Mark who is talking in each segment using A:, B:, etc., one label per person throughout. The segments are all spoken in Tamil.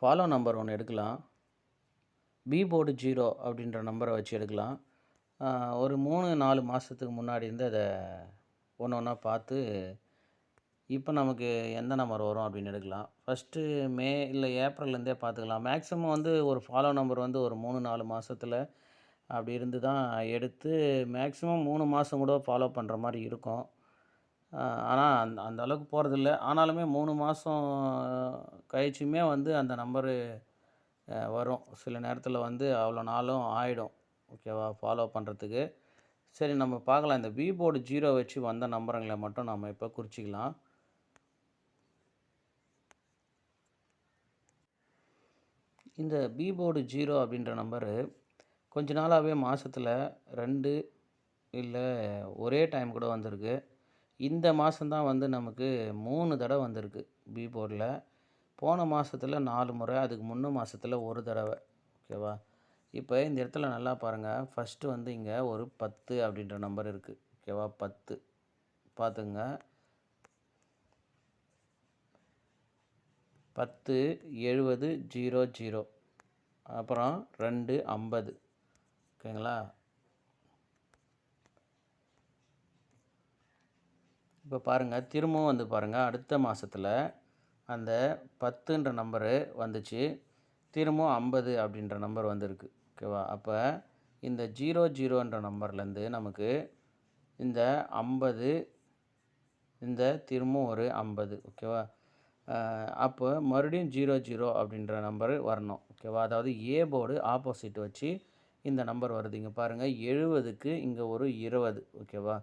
A: ஃபாலோ நம்பர் ஒன்று எடுக்கலாம். பி போர்டு 0 அப்படின்ற நம்பரை வச்சு எடுக்கலாம். ஒரு 3-4 மாதத்துக்கு முன்னாடி இருந்து அதை ஒன்று ஒன்றா பார்த்து இப்போ நமக்கு எந்த நம்பர் வரும் அப்படின்னு எடுக்கலாம். ஃபஸ்ட்டு மே இல்லை ஏப்ரல்லேருந்தே பார்த்துக்கலாம். மேக்ஸிமம் வந்து ஒரு ஃபாலோ நம்பர் வந்து ஒரு 3-4 மாதத்துல அப்படி இருந்து தான் எடுத்து மேக்ஸிமம் 3 மாதம் கூட ஃபாலோ பண்ணுற மாதிரி இருக்கும். ஆனால் அந்த அந்த அளவுக்கு போகிறதில்ல. ஆனாலுமே 3 மாதம் கழிச்சுமே வந்து அந்த நம்பரு வரும். சில நேரத்தில் வந்து அவ்வளோ நாளும் ஆயிடும். ஓகேவா? ஃபாலோ பண்ணுறதுக்கு. சரி, நம்ம பார்க்கலாம். இந்த பி போர்டு 0 வச்சு வந்த நம்பருங்களை மட்டும் நம்ம இப்போ குறிச்சிக்கலாம். இந்த பி போர்டு 0 அப்படின்ற நம்பரு கொஞ்ச நாளாகவே மாதத்தில் 2 இல்லை ஒரே டைம் கூட வந்திருக்கு. இந்த மாதம்தான் வந்து நமக்கு 3 தடவை வந்திருக்கு பி போர்டில். போன மாதத்தில் 4 முறை, அதுக்கு முன்ன மாதத்தில் 1 தடவை. ஓகேவா? இப்போ இந்த இடத்துல நல்லா பாருங்கள். ஃபஸ்ட்டு வந்து இங்கே ஒரு 10 அப்படின்ற நம்பர் இருக்குது. ஓகேவா? 10 பார்த்துங்க. 10 70 00 அப்புறம் 2 50. ஓகேங்களா? இப்போ பாருங்கள், திரும்பவும் வந்து பாருங்கள், அடுத்த மாதத்தில் அந்த 10ன்ற நம்பரு வந்துச்சு. திரும்பவும் 50 அப்படின்ற நம்பர் வந்திருக்கு. ஓகேவா? அப்போ இந்த 00ன்ற நம்பர்லேருந்து நமக்கு இந்த 50, இந்த திரும்பவும் ஒரு 50. ஓகேவா? அப்போ மறுபடியும் 00 அப்படின்ற நம்பர் வரணும். ஓகேவா? அதாவது ஏ போர்டு ஆப்போசிட் வச்சு இந்த நம்பர் வருது. இங்கே பாருங்கள், 70க்கு இங்கே ஒரு 20. ஓகேவா?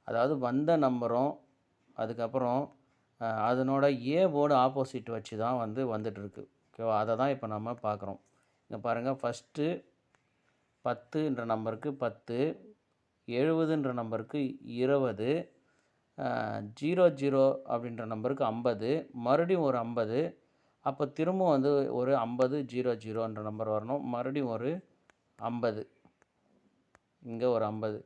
A: அதாவது வந்த நம்பரும் அதுக்கப்புறம் அதனோட ஏ போர்டு ஆப்போசிட் வச்சு தான் வந்து வந்துட்டுருக்கு. ஓகேவா? அதை தான் இப்போ நம்ம பார்க்குறோம். இங்கே பாருங்கள், ஃபஸ்ட்டு 10ன்ற நம்பருக்கு 10, 70ன்ற நம்பருக்கு 20, 00 அப்படின்ற நம்பருக்கு 50, மறுபடியும் ஒரு 50. அப்போ திரும்ப வந்து ஒரு 50 00ன்ற நம்பர் வரணும். மறுபடியும் ஒரு 50, இங்கே ஒரு 50.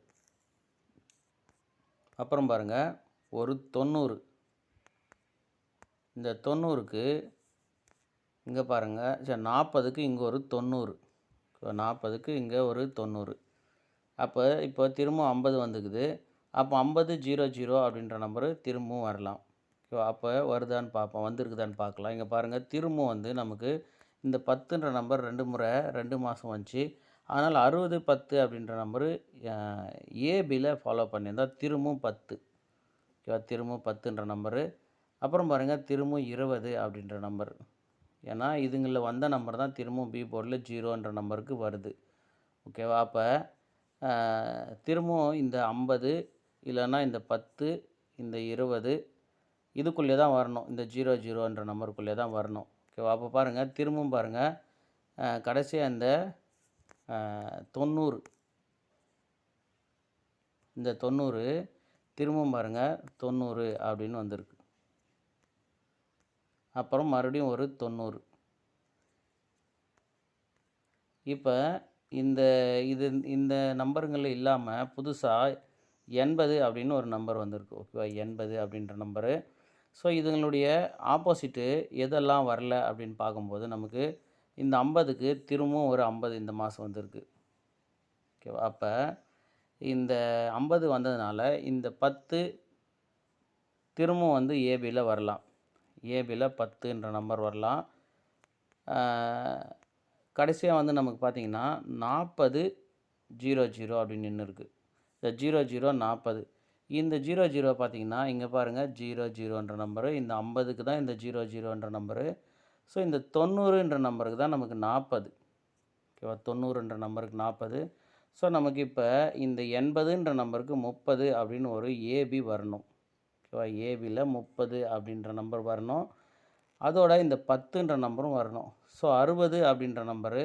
A: அப்புறம் பாருங்கள், ஒரு 90. இந்த 90க்கு இங்கே பாருங்கள், சரி 40க்கு இங்கே ஒரு 90. 40க்கு இங்கே ஒரு 90. அப்போ இப்போ திரும்ப 50 வந்துக்குது. அப்போ 50 00 அப்படின்ற நம்பரு திரும்பவும் வரலாம். அப்போ வருதான்னு பார்ப்போம், வந்திருக்குதான்னு பார்க்கலாம். இங்கே பாருங்கள், திரும்பவும் வந்து நமக்கு இந்த 10ன்ற நம்பர் 2 முறை 2 மாதம் வந்துச்சு. அதனால் 60 10 அப்படின்ற நம்பரு ஏபியில் ஃபாலோ பண்ணியிருந்தால் திரும்பவும் 10. ஓகேவா? திரும்பவும் 10ன்ற நம்பரு. அப்புறம் பாருங்கள், திரும்பவும் 20 அப்படின்ற நம்பர். ஏன்னா இதுங்களில் வந்த நம்பர் தான் திரும்பவும் பி போர்டில் 0ன்ற நம்பருக்கு வருது. ஓகேவா? அப்போ திரும்பவும் இந்த 50 இல்லைன்னா இந்த 10, இந்த 20 இதுக்குள்ளே தான் வரணும். இந்த 00ன்ற நம்பருக்குள்ளே தான் வரணும். ஓகேவா? அப்போ பாருங்கள், திரும்பவும் பாருங்கள், கடைசியாக இந்த 90, இந்த 90 திரும்பவும் பாருங்கள் 90 அப்படின்னு வந்திருக்கு. அப்புறம் மறுபடியும் ஒரு 90. இப்போ இந்த இந்த நம்பருங்களில் இல்லாமல் புதுசாக 80 அப்படின்னு ஒரு நம்பர் வந்திருக்கு. ஓகேவா? 80 அப்படின்ற நம்பரு. ஸோ இதுங்களுடைய ஆப்போசிட்டு எதெல்லாம் வரல அப்படின்னு பார்க்கும்போது நமக்கு இந்த 50க்கு திரும்பவும் ஒரு 50 இந்த மாதம் வந்திருக்கு. ஓகேவா? அப்போ இந்த 50 வந்ததுனால இந்த 10 திரும்பவும் வந்து ஏபியில் வரலாம். ஏபியில் 10ன்ற நம்பர் வரலாம். கடைசியாக வந்து நமக்கு பார்த்திங்கன்னா 40 00 அப்படின்னு நின்று இருக்குது. இந்த 00 40. இந்த 00 பார்த்திங்கன்னா இங்கே பாருங்கள், 00ன்ற நம்பரு. இந்த 50க்கு தான் இந்த 00ன்ற நம்பரு. ஸோ இந்த 90ன்ற நம்பருக்கு தான் நமக்கு 40. ஓகேவா? 90ன்ற நம்பருக்கு 40. ஸோ நமக்கு இப்போ இந்த 80ன்ற நம்பருக்கு 30 அப்படின்னு ஒரு ஏபி வரணும். ஓகேவா? ஏபியில் 30 அப்படின்ற நம்பர் வரணும். அதோட இந்த 10ன்ற நம்பரும் வரணும். ஸோ 60 அப்படின்ற நம்பரு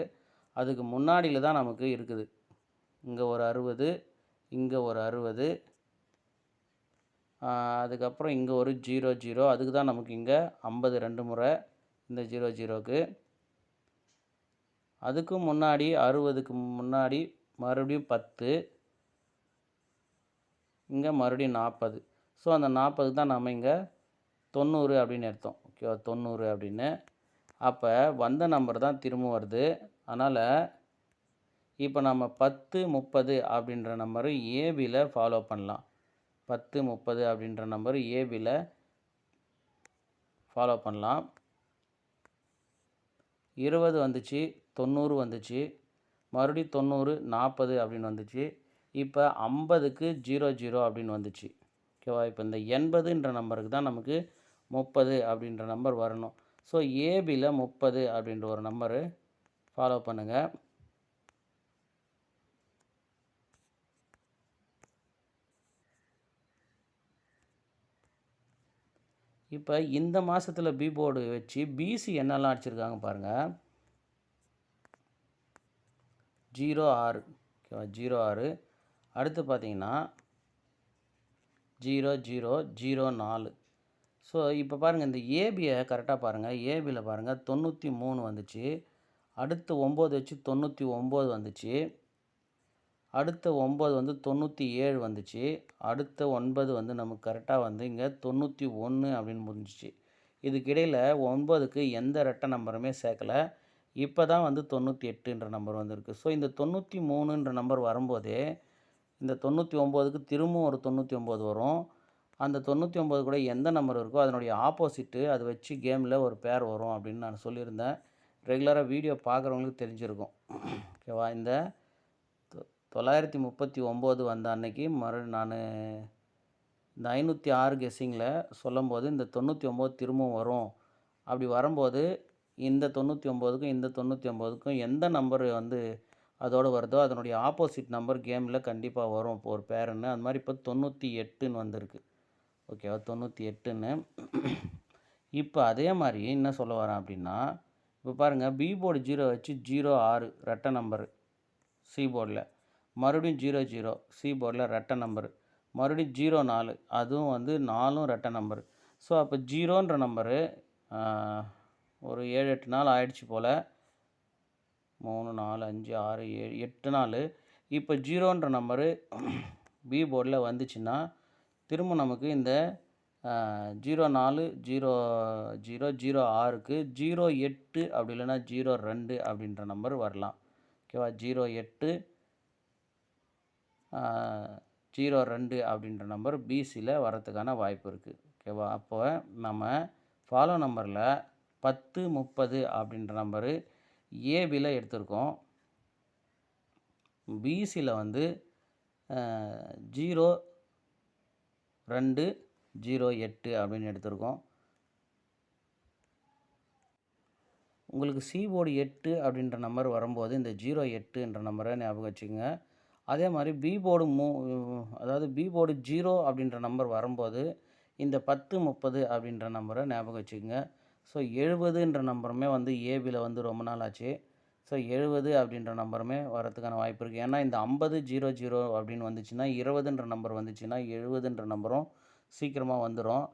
A: அதுக்கு முன்னாடியில் தான் நமக்கு இருக்குது. இங்கே ஒரு 60, இங்கே ஒரு 60, அதுக்கப்புறம் இங்கே ஒரு 00. அதுக்கு தான் நமக்கு இங்கே 50 2 முறை இந்த 00க்கு. அதுக்கும் முன்னாடி 60க்கு முன்னாடி மறுபடியும் 10, இங்கே மறுபடியும் 40. ஸோ அந்த 40க்கு தான் நம்ம இங்கே 90 அப்படின்னு எடுத்தோம். ஓகேவா? 90 அப்படின்னு. அப்போ வந்த நம்பர் தான் திரும்ப வருது. அதனால் இப்போ நம்ம 10, 30 அப்படின்ற நம்பரு ஏபியில் ஃபாலோ பண்ணலாம். 10, 30 அப்படின்ற நம்பர் ஏபியில் ஃபாலோ பண்ணலாம். 20 வந்துச்சு, 90 வந்துச்சு, மறுபடியும் 90, 40 அப்படின்னு வந்துச்சு. இப்போ 50க்கு 00 அப்படின்னு வந்துச்சு. ஓகேவா? இப்போ இந்த 80ன்ற நம்பருக்கு தான் நமக்கு 30 அப்படின்ற நம்பர் வரணும். ஸோ ஏபியில் 30 அப்படின்ற ஒரு நம்பரு ஃபாலோ பண்ணுங்கள். இப்போ இந்த மாதத்தில் பி போர்டு வச்சு பிசி என்னெல்லாம் அடிச்சிருக்காங்க பாருங்கள். 06. ஓகேவா? 06. அடுத்து பார்த்தீங்கன்னா 0004. ஸோ இப்போ பாருங்கள், இந்த ஏபியை கரெக்டாக பாருங்கள். ஏபியில் பாருங்கள் 93 வந்துச்சு. அடுத்து 9 வச்சு 99 வந்துச்சு. அடுத்த 9 வந்து 97 வந்துச்சு. அடுத்த 9 வந்து நமக்கு கரெக்டாக வந்து இங்கே 91 அப்படின்னு முடிஞ்சிச்சு. இதுக்கிடையில் 9க்கு எந்த ரெட்டை நம்பருமே சேர்க்கலை. இப்போ தான் வந்து 98ன்ற நம்பர் வந்திருக்கு. ஸோ இந்த 93ன்ற நம்பர் வரும்போதே இந்த 99க்கு திரும்பவும் ஒரு 99 வரும். அந்த 99 கூட எந்த நம்பர் இருக்கோ அதனுடைய ஆப்போசிட்டு அது வச்சு கேமில் ஒரு பேர் வரும் அப்படின்னு நான் சொல்லியிருந்தேன். ரெகுலராக வீடியோ பார்க்குறவங்களுக்கு தெரிஞ்சிருக்கும். ஓகேவா? இந்த 939 வந்த அன்னைக்கு நான் இந்த 506 கெஸ்ஸிங்கில் சொல்லும்போது இந்த 99 திரும்பவும் வரும். அப்படி வரும்போது இந்த 99க்கும் இந்த 99க்கும் எந்த நம்பர் வந்து அதோடு வருதோ அதனுடைய ஆப்போசிட் நம்பர் கேமில் கண்டிப்பாக வரும். இப்போ ஒரு பேருன்னு அந்த மாதிரி இப்போ 98ன்னு வந்திருக்கு. ஓகேவா? 98ன்னு. இப்போ அதே மாதிரி என்ன சொல்ல வரேன் அப்படின்னா, இப்போ பாருங்கள், பி போர்டு 0 வச்சு 06 ரெட்டை நம்பரு சி போர்டில், மறுபடியும் 00 சி போர்டில் ரெட்டை நம்பரு, மறுபடியும் 04 அதுவும் வந்து 4ம் ரெட்டை நம்பரு. ஸோ அப்போ 0ன்ற நம்பரு ஒரு 7-8 நாள் ஆயிடுச்சு போல். 3, 4, 5, 6, 7, 8 நாள். இப்போ 0ன்ற நம்பரு பி போர்டில் வந்துச்சுன்னா திரும்ப நமக்கு இந்த 04, 00, 06க்கு 08 அப்படி இல்லைன்னா 02 அப்படின்ற நம்பர் வரலாம். ஓகேவா? 08, 02 அப்படின்ற நம்பர் பிசியில் வரத்துக்கான வாய்ப்பு இருக்குது. ஓகேவா? அப்போ நம்ம ஃபாலோ நம்பரில் 10, 30 அப்படின்ற நம்பரு ஏபியில் எடுத்திருக்கோம். பிசியில் வந்து 0208 அப்படின்னு எடுத்திருக்கோம். உங்களுக்கு சி போர்டு 8 அப்படின்ற நம்பர் வரும்போது இந்த 08ன்ற நம்பரை ஞாபகம் வச்சுக்கோங்க. அதே மாதிரி பி போர்டு அதாவது பி போர்டு 0 அப்படின்ற நம்பர் வரும்போது இந்த 10, 30 அப்படின்ற நம்பரை ஞாபகம் வச்சுக்கோங்க. ஸோ 70ன்ற நம்பருமே வந்து ஏபியில் வந்து ரொம்ப நாள் ஆச்சு. ஸோ 70 அப்படின்ற நம்பருமே வரத்துக்கான வாய்ப்பு இருக்குது. ஏன்னா இந்த 50, 00 அப்படின்னு வந்துச்சுன்னா 20ன்ற நம்பர் வந்துச்சுன்னா 70ன்ற நம்பரும் சீக்கிரமாக வந்துடும்.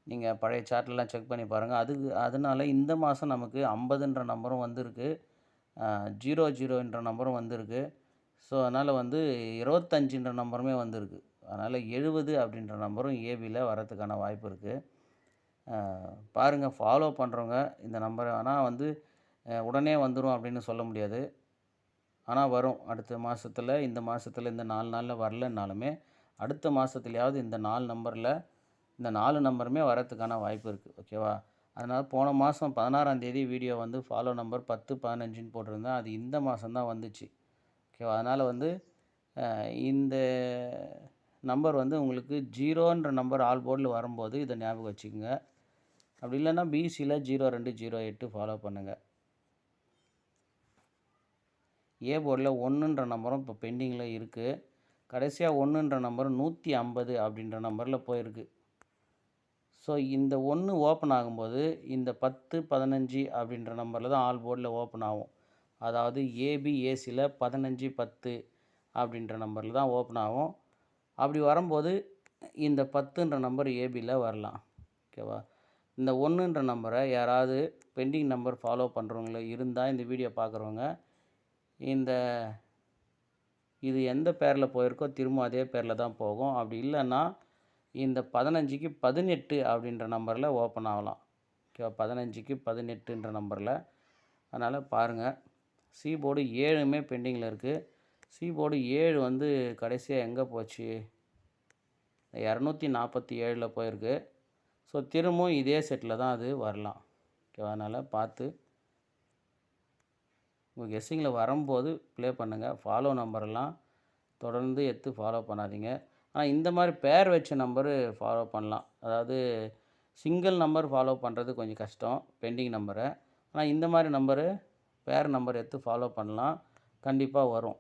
A: நீங்கள் பழைய சார்ட்லாம் செக் பண்ணி பாருங்கள். அதனால இந்த மாதம் நமக்கு 50ன்ற நம்பரும் வந்திருக்கு, 00ன்ற நம்பரும் வந்திருக்கு. ஸோ அதனால் வந்து 25ன்ற நம்பருமே வந்திருக்கு. அதனால் 70 அப்படின்ற நம்பரும் ஏபியில் வரத்துக்கான வாய்ப்பு இருக்குது. பாருங்கள், ஃபாலோ பண்ணுறவங்க இந்த நம்பரை. ஆனால் வந்து உடனே வந்துடும் அப்படின்னு சொல்ல முடியாது. ஆனால் வரும். அடுத்த மாதத்தில், இந்த மாதத்தில் இந்த 4 நாளில் வரலன்னாலுமே அடுத்த மாதத்துலையாவது இந்த 4 நம்பரில் இந்த 4 நம்பருமே வரத்துக்கான வாய்ப்பு இருக்குது. ஓகேவா? அதனால் போன மாதம் 16ஆம் தேதி வீடியோ வந்து ஃபாலோ நம்பர் 10, 15ன்னு போட்டிருந்தேன். அது இந்த மாதம் தான் வந்துச்சு. ஓகேவா? அதனால் வந்து இந்த நம்பர் வந்து உங்களுக்கு 0ன்ற நம்பர் ஆல் போர்டில் வரும்போது இதை ஞாபகம் வச்சுக்கோங்க. அப்படி இல்லைன்னா பிசியில் 02, 08 ஃபாலோ பண்ணுங்கள். ஏ போர்டில் 1ன்ற நம்பரும் இப்போ பெண்டிங்கில் இருக்குது. கடைசியாக 1ன்ற நம்பரும் 150 அப்படின்ற நம்பரில் போயிருக்கு. ஸோ இந்த 1 ஓப்பன் ஆகும்போது இந்த 10, 15 அப்படின்ற நம்பரில் தான் ஆல் போர்டில் ஓப்பன் ஆகும். அதாவது ஏசியில் 15, 10 அப்படின்ற நம்பரில் தான் ஓப்பன் ஆகும். அப்படி வரும்போது இந்த 10ன்ற நம்பர் ஏபியில் வரலாம். ஓகேவா? இந்த 1ன்ற நம்பரை யாராவது பெண்டிங் நம்பர் ஃபாலோ பண்ணுறவங்கள இருந்தால் இந்த வீடியோ பார்க்குறவங்க, இது எந்த பேரில் போயிருக்கோ திரும்ப அதே பேரில் தான் போகும். அப்படி இல்லைன்னா இந்த 15க்கு 18 அப்படின்ற நம்பரில் ஓப்பன் ஆகலாம். ஓகேவா? 15க்கு 18ன்ற நம்பரில். அதனால் பாருங்கள். சி போர்டு 7மே பெண்டிங்கில் இருக்குது. சி போர்டு 7 வந்து கடைசியாக எங்கே போச்சு? 247ல் போயிருக்கு. ஸோ திரும்பவும் இதே செட்டில் தான் அது வரலாம். ஓகேவா? அதனால் பார்த்து உங்கள் கெஸ்ஸிங்கில் வரும்போது ப்ளே பண்ணுங்கள். ஃபாலோ நம்பரெல்லாம் தொடர்ந்து எடுத்து ஃபாலோ பண்ணாதீங்க. ஆனால் இந்த மாதிரி பேர் வச்ச நம்பரு ஃபாலோ பண்ணலாம். அதாவது சிங்கிள் நம்பர் ஃபாலோ பண்ணுறது கொஞ்சம் கஷ்டம், பெண்டிங் நம்பரை. ஆனால் இந்த மாதிரி நம்பரு பேர் நம்பர் எடுத்து ஃபாலோ பண்ணலாம், கண்டிப்பாக வரும்.